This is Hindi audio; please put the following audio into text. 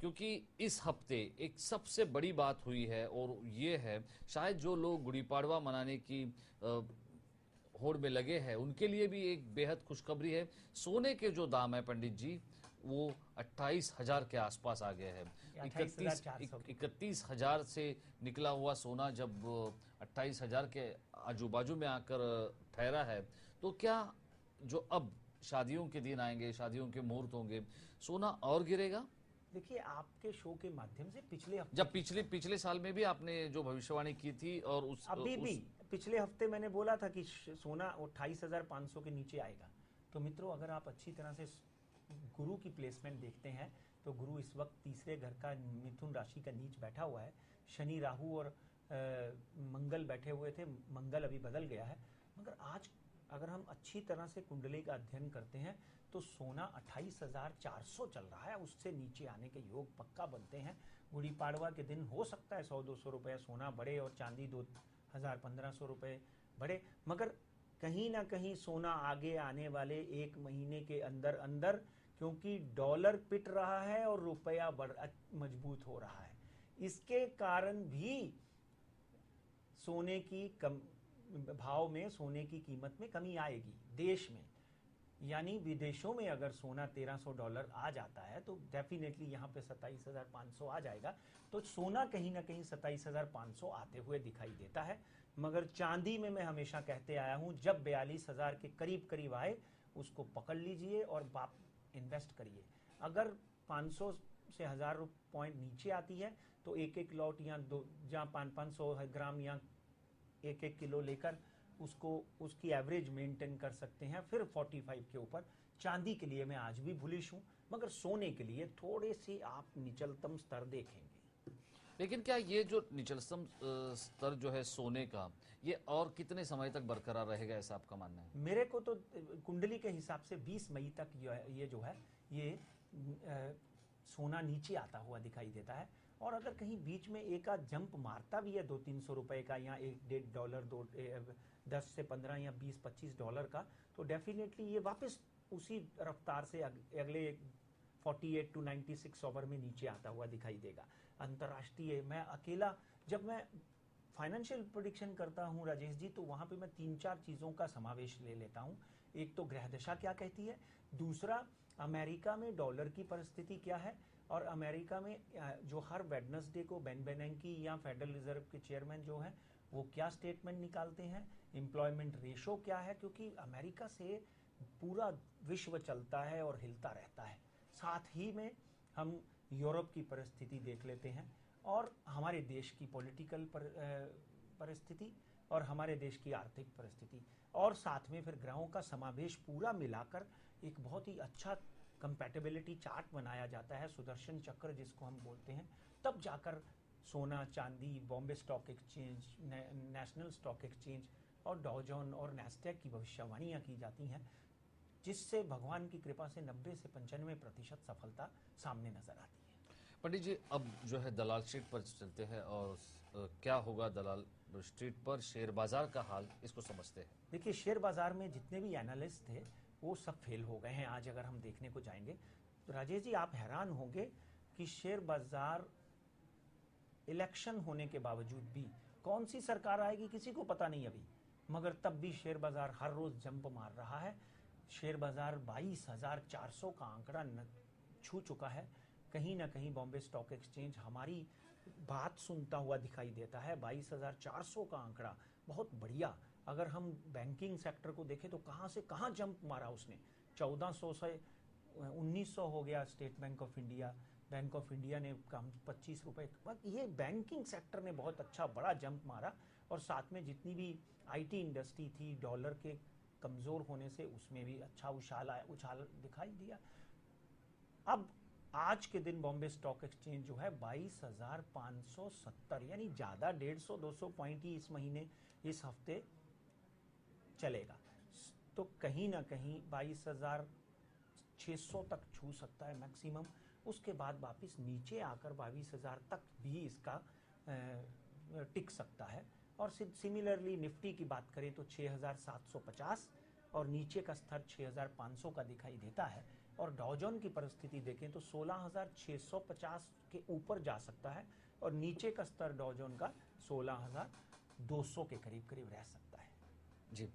क्योंकि इस हफ्ते एक सबसे बड़ी बात हुई है और ये है शायद जो लोग गुड़ी पाड़वा मनाने की होड़ में लगे हैं उनके लिए भी एक बेहद खुशखबरी है। सोने के जो दाम है पंडित जी वो 28,000 के आसपास आ गया है। 31,000 से निकला हुआ सोना जब 28,000 के आजू बाजू में आकर ठहरा है, तो क्या जो अब शादियों के दिन आएंगे, शादियों के मुहूर्त होंगे, सोना और गिरेगा? देखिए, आपके शो के माध्यम से पिछले हफ्ते, जब पिछले साल में भी आपने जो भविष्यवाणी की थी और अभी भी पिछले हफ्ते मैंने बोला था कि सोना 28,500 के नीचे आएगा। तो मित्रों, अगर आप अच्छी तरह से गुरु की प्लेसमेंट देखते हैं तो गुरु इस वक्त तीसरे घर का मिथुन राशि का नीच बैठा हुआ है। शनि, राहु और मंगल बैठे हुए थे, मंगल अभी बदल गया है। मगर आज अगर हम अच्छी तरह से कुंडली का अध्ययन करते हैं तो सोना 28,400 चल रहा है, उससे नीचे आने के योग पक्का बनते हैं। गुड़ी पाड़वा के दिन हो सकता है 100-200 रुपए सोना बढ़े और चांदी 2,000-1,500 रुपए बढ़े, मगर कहीं ना कहीं सोना आगे आने वाले एक महीने के अंदर अंदर, क्योंकि डॉलर पिट रहा है और रुपया मजबूत हो रहा है, इसके कारण भी सोने की भाव में, सोने की कीमत में कमी आएगी देश में। यानी विदेशों में अगर सोना $1,300 आ जाता है तो डेफिनेटली यहाँ पे 27,500 आ जाएगा। तो सोना कहीं ना कहीं 27,500 आते हुए दिखाई देता है। मगर चांदी में मैं हमेशा कहते आया हूँ, जब 42,000 के करीब करीब आए उसको पकड़ लीजिए और इन्वेस्ट करिए। अगर 500 से 1,000 पॉइंट नीचे आती है तो एक एक लॉट या दो, जहाँ 500 ग्राम या एक किलो लेकर उसको, उसकी एवरेज मेंटेन कर सकते हैं। फिर 45 के ऊपर। चांदी के लिए मैं आज भी बुलिश हूं, मगर सोने के लिए थोड़े से आप निचलतम स्तर देखेंगे। लेकिन क्या ये जो निचलतम स्तर जो है सोने का, ये और कितने समय तक बरकरार रहेगा, ऐसा आपका मानना है? मेरे को तो कुंडली के हिसाब से 20 मई तक ये जो है ये सोना नीचे आता हुआ दिखाई देता है। और अगर कहीं बीच में एक आध जंप मारता भी है 200-300 रुपए का, या $1-1.5 10 से 15 या 20-25 डॉलर का, तो डेफिनेटली ये वापस उसी रफ्तार से अगले 48 to 96 ओवर में नीचे आता हुआ दिखाई देगा। अंतर्राष्ट्रीय मैं अकेला, जब मैं फाइनेंशियल प्रेडिक्शन करता हूं राजेश जी, तो वहां पे मैं 3-4 चीजों का समावेश ले लेता हूं। एक तो ग्रह दशा क्या कहती है, दूसरा अमेरिका में डॉलर की परिस्थिति क्या है, और अमेरिका में जो हर वेडनेसडे को बेन बेर्नैके या फेडरल रिजर्व के चेयरमैन जो है वो क्या स्टेटमेंट निकालते हैं, एम्प्लॉयमेंट रेशो क्या है, क्योंकि अमेरिका से पूरा विश्व चलता है और हिलता रहता है। साथ ही में हम यूरोप की परिस्थिति देख लेते हैं और हमारे देश की पॉलिटिकल परिस्थिति और हमारे देश की आर्थिक परिस्थिति, और साथ में फिर ग्रहों का समावेश पूरा मिलाकर एक बहुत ही अच्छा कंपैटिबिलिटी चार्ट बनाया जाता है, सुदर्शन चक्र जिसको हम बोलते हैं। तब जाकर सोना, चांदी, Bombay stock exchange, national stock exchange और डॉ जोन और नैस्डैक की भविष्यवाणियां की जाती हैं, जिससे भगवान की कृपा से 90 से 95% सफलता सामने नजर आती है। पंडित जी, अब जो है दलाल स्ट्रीट पर चलते हैं और क्या होगा दलाल स्ट्रीट पर, शेयर बाजार का हाल, इसको समझते हैं। देखिए, शेयर बाजार में जितने भी एनालिस्ट थे वो सब फेल हो गए हैं। आज अगर हम देखने को जाएंगे तो राजेश जी आप हैरान होंगे कि शेयर बाजार इलेक्शन होने के बावजूद भी, कौन सी सरकार आएगी किसी को पता नहीं अभी, मगर तब भी शेयर बाजार हर रोज जंप मार रहा है। शेयर बाजार 22,400 का आंकड़ा छू चुका है। कहीं ना कहीं बॉम्बे स्टॉक एक्सचेंज हमारी बात सुनता हुआ दिखाई देता है। 22,400 का आंकड़ा बहुत बढ़िया। अगर हम बैंकिंग सेक्टर को देखें तो कहां से कहां जंप मारा उसने, 1400 से 1900 हो गया। State bank of India, bank of India ने कम 25 रुपए। ये बैंकिंग सेक्टर ने बहुत अच्छा बड़ा जंप मारा, और साथ में जितनी भी आईटी इंडस्ट्री थी, डॉलर के कमजोर होने से उसमें भी अच्छा उछाल दिखाई दिया। अब आज के दिन बॉम्बे स्टॉक एक्सचेंज जो है 22,570, यानी ज्यादा 150-200 पॉइंट ही इस महीने, इस हफ्ते चलेगा। तो कहीं ना कहीं 22,600 तक छू सकता है मैक्सिमम। उसके बाद वापस नीचे आकर 22,000 तक भी इसका टिक सकता है। और सिमिलरली निफ्टी की बात करें तो 6,750 और नीचे का स्तर 6,500 का दिखाई देता है। और डॉजन की परिस्थिति देखें तो 16,650 के ऊपर जा सकता है और नीचे का स्तर डॉजन का 16,200 के करीब करीब रह सकता है। जी।